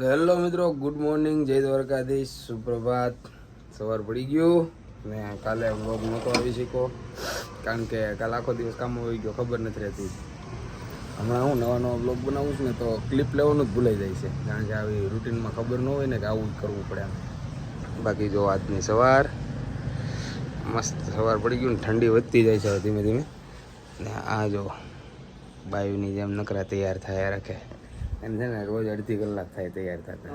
Hello મિત્રો, good morning, જય દ્વારકાધીશ, સુપ્રભાત. સવાર પડી ગયું ને કાલે વ્લોગ નહોતો આવી શક્યો કારણ કે કાલે આખો દિવસ કામમાં આવી ગયો, ખબર નથી રહેતી. હમણાં હું નવા વ્લોગ બનાવું છું ને તો ક્લિપ લેવાનું જ ભૂલાઈ જાય છે કારણ કે આવી રૂટીનમાં ખબર ન હોય ને કે આવું જ કરવું પડે એમ. બાકી જો આજની સવાર મસ્ત સવાર પડી ગયું ને ઠંડી વધતી જાય છે ધીમે ધીમે. ને આ જો બાયુની જેમ નકરા તૈયાર થયા રાખે એમ છે ને, રોજ અડધી કલાક થાય તૈયાર થતા.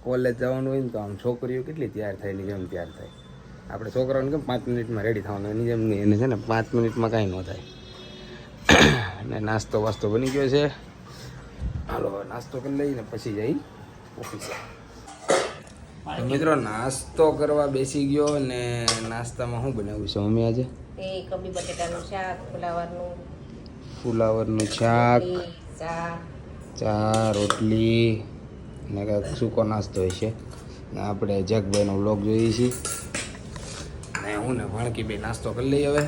કોલેજ જવાનું હોય ને તો આમ છોકરીઓ કેટલી તૈયાર થાય એની જેમ તૈયાર થાય. આપણે છોકરાઓને કેમ 5 મિનિટમાં રેડી થવાનું, એની જેમ નહીં, એને છે ને 5 મિનિટમાં કાંઈ ન થાય. અને નાસ્તો વાસ્તો બની ગયો છે, હાલો નાસ્તો કરી લઈને પછી જઈ ઓફિસે. તો મિત્રો નાસ્તો કરવા બેસી ગયો ને નાસ્તામાં શું બનાવ્યું છે મમ્મી આજે? કબી બટેટાનું શાક, ફુલાવરનું શાક, ચા, રોટલી ને કાંઈક સૂકો નાસ્તો હોય છે. ને આપણે જગભાઈનો વ્લોગ જોઈએ છીએ ને હું ને ભાણકી બે નાસ્તો કરી લઈએ હવે.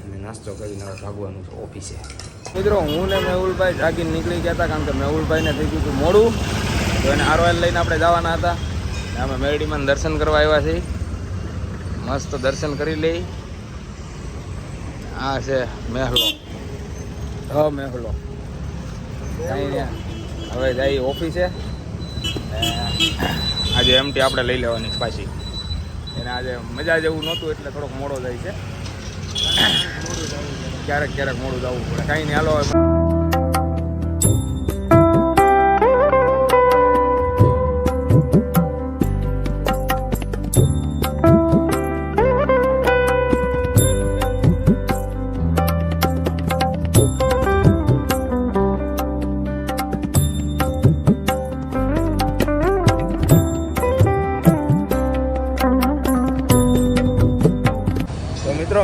ને નાસ્તો કરીને હવે ભાગવાનું છે ઓફિસે. મિત્રો હું ને મેહુલભાઈ જાગીને નીકળી ગયા હતા કારણ કે મેહુલભાઈને થઈ ગયું હતું મોડું, તો એને આરવાલ લઈને આપણે જવાના હતા. ને અમે મેરડીમાં દર્શન કરવા આવ્યા છીએ, મસ્ત દર્શન કરી લઈ. આ છે મહેલો, મહેલો. હવે જઈએ ઓફિસે. આજે એમટી આપણે લઈ લેવાની પાછી, એને આજે મજા જેવું નહોતું એટલે થોડોક મોડો જાય છે. ક્યારેક ક્યારેક મોડું જવું પડે, કાંઈ નહીં. હાલો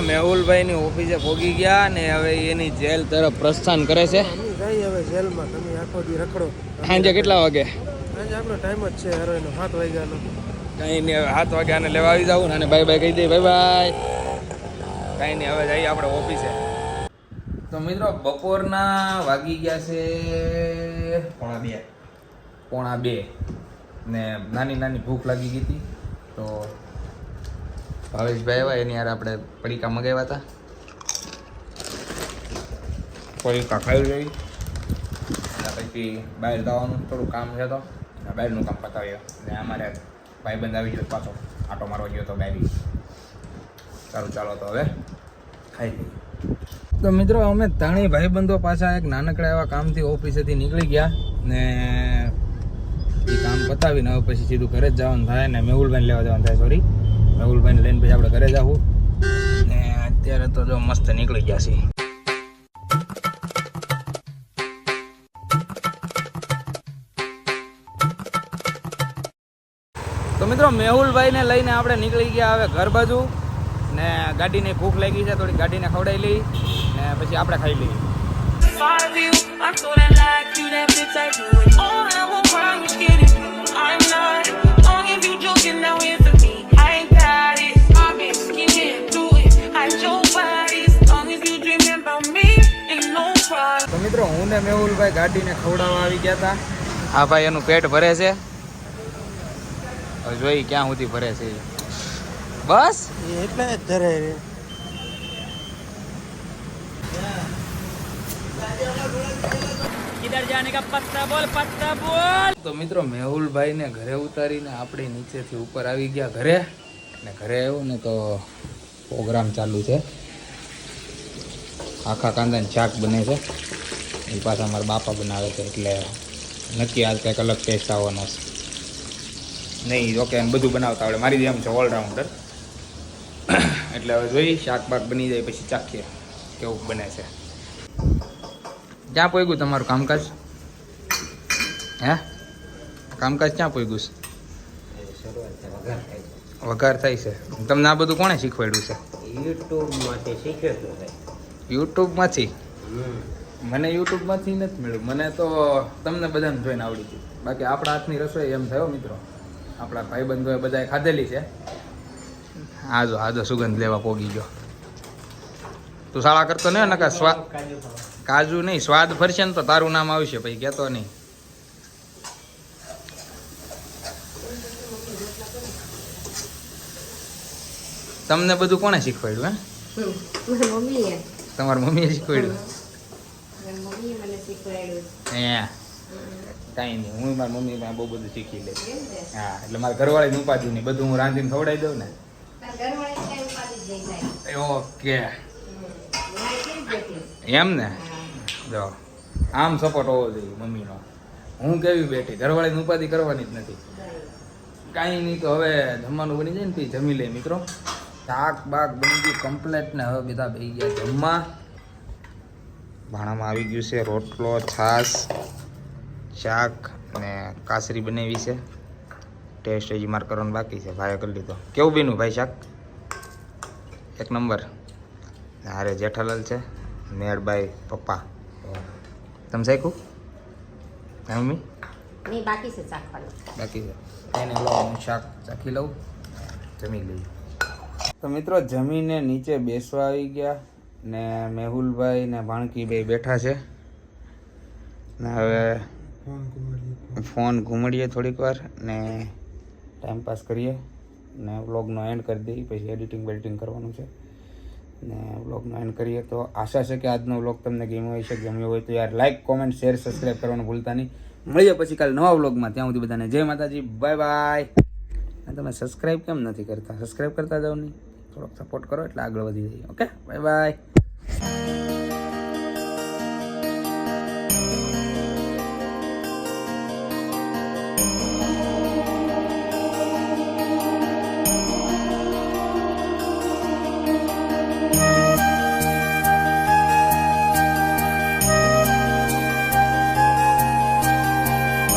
મેહુલભાઈની ઓફિસે પહોંચી ગયા ને હવે એની જેલ તરફ પ્રસ્થાન કરે છે. હવે જેલમાં તમે આખો દી રખડો. સાંજે કેટલા વાગે? સાંજે આપણો ટાઈમ જ છે હરોયનો 7 વાગ્યાનો. કંઈ નહીં, હવે 7 વાગે આને લેવા આવી જાઉં ને, અને બાય બાય કહી દઈએ, બાય બાય. કંઈ નહીં, હવે જઈએ આપણે ઓફિસે. તો મિત્રો બપોરના વાગી ગયા છે 1:45 ને નાની નાની ભૂખ લાગી ગઈ હતી તો ભાવેશભાઈ આવ્યા, એની યાર આપણે પડીકા મગાવ્યા હતા. પડીકા ખાઈ લઈ પછી બહાર જવાનું થોડું કામ છે તો બહારનું કામ પતાવ્યો. ને અમારે ભાઈબંધ આવી ગયો પાછો, આટો મારવા ગયો તો બારી. સારું ચાલો તો હવે ખાઈ લઈએ. તો મિત્રો અમે ત્રણેય ભાઈબંધો પાછા એક નાનકડા એવા કામથી ઓફિસેથી નીકળી ગયા ને એ કામ પતાવીને હવે પછી સીધું ઘરે જ જવાનું થાય ને મેહુલભાઈને લેવા જવાનું થાય. સોરી, મેહુલભાઈને લઈને પછી આપણે ઘરે જવું ને અત્યારે તો જો મસ્ત નીકળી ગયા છીએ. તો મિત્રો મેહુલભાઈને લઈને આપણે નીકળી ગયા હવે ઘર બાજુ ને ગાડીની ભૂખ લાગી છે, થોડી ગાડીને ખવડાવી લઈ ને પછી આપણે ખાઈ લઈએ. તો મિત્રો હું ને મેહુલભાઈ ગાડીને ખવડાવવા આવી ગયા હતા. હા ભાઈ, એનું પેટ ભરે છે, જોઈ ક્યાં સુધી ભરે છે બસ એટલે જ ધરે. તો મિત્રો મેહુલભાઈને ઘરે ઉતારીને આપણે નીચેથી ઉપર આવી ગયા ઘરે. ને ઘરે આવ્યો ને તો પ્રોગ્રામ ચાલુ છે, આખા કાંદાની શાક બને છે. એ પાછા અમારા બાપા બનાવે છે એટલે નક્કી આજ કંઈક અલગ ટેસ્ટ આવવાનો છે. નહીં ઓકે, એને બધું બનાવતા આવડે, મારી જેમ છે ઓલરાઉન્ડર. એટલે હવે જોઈ શાક બાક બની જાય પછી ચાખીએ કેવું બને છે. ક્યાં પહોંચ્યું તમારું કામકાજ? હે, કામકાજ ક્યાં પહોંચ્યું છે? વઘાર થાય છે. તમને આ બધું કોણે શીખવાડ્યું છે? યુટ્યુબમાંથી શીખ્યો હતો. યુટ્યુબમાંથી? મને યુટ્યુબમાંથી નથી મળ્યું, મને તો તમને બધાને જોઈને આવડી ગયું. બાકી આપણા હાથની રસોઈ એમ થયો મિત્રો, આપણા ભાઈબંધોએ બધાએ ખાધેલી છે. આજો સુગંધ લેવા પોગી ગયો. તું શાળા કરતો ને નકા કાજુ નહીં, સ્વાદ ફરશે ને તો તારું નામ આવશે, પછી કહેતો નહીં. તમને બધું કોણે શીખવાડ્યું હે મારી મમ્મીએ તમારી મમ્મીએ શીખવાડ્યું મારી મમ્મીએ મને શીખવાડ્યું. હે કાંઈ નહીં, હું મારી મમ્મી પાસે બહુ બધું શીખી લઈશ. એમ ને? હા, એટલે મારે ઘરવાળી ઉપાધિ નહીં, બધું હું રાંધીને ખવડાવી દઉં ને. તાર ઘરવાળી કાંઈ ઉપાધિ જ નહીં થાય. ઓકે, મારે કેવી બેઠી? એમ ને? જો આમ સપોર્ટ હોવો જોઈએ મમ્મીનો. હું કેવી બેઠી, ઘરવાળીની ઉપાધિ કરવાની જ નથી. કાંઈ નહીં, તો હવે જમવાનું બની જાય ને પછી જમી લે મિત્રો. શાક બાક બની ગયું કમ્પ્લેટ ને હવે બધા બેસી ગયા જમવા. ભાણામાં આવી ગયું છે રોટલો, છાશ, શાક અને કાસરી બનાવી છે. ટેસ્ટ હજી મારે કરવાનું બાકી છે, ભાઈએ કરી લીધો. કેવું બીનું ભાઈ શાક? એક નંબર. હારે જેઠાલાલ છે, મેરબાઈ પપ્પા. તમે શીખું મમ્મી? નહીં, બાકી છે ચાખવાનું. બાકી છે એને લો, હું શાક ચાખી લઉં, જમી લઈએ. તો મિત્રો જમીને નીચે બેસવા આવી ગયા ને મેહુલભાઈ ને ભાણકીભાઈ બેઠા છે ને હવે ફોન ઘૂમડીએ થોડીક વાર ને ટાઈમ પાસ કરીએ ને વ્લોગનો એન્ડ કરી દઈએ, પછી એડિટિંગ બેડિટિંગ કરવાનું છે ને વ્લોગનો એન્ડ કરીએ. તો આશા છે કે આજનો વ્લોગ તમને ગમ્યો હોય છે. ગમ્યો હોય તો યાર લાઈક, કોમેન્ટ, શેર, સબસ્ક્રાઈબ કરવાનું ભૂલતા નહીં. મળીએ પછી કાલે નવા વ્લોગમાં. ત્યાં સુધી બધાને જય માતાજી, બાય બાય. અને તમે સબસ્ક્રાઈબ કેમ નથી કરતા? સબસ્ક્રાઈબ કરતા જાઓ નહીં, થોડોક સપોર્ટ કરો એટલે આગળ વધી જઈએ. Okay, bye bye.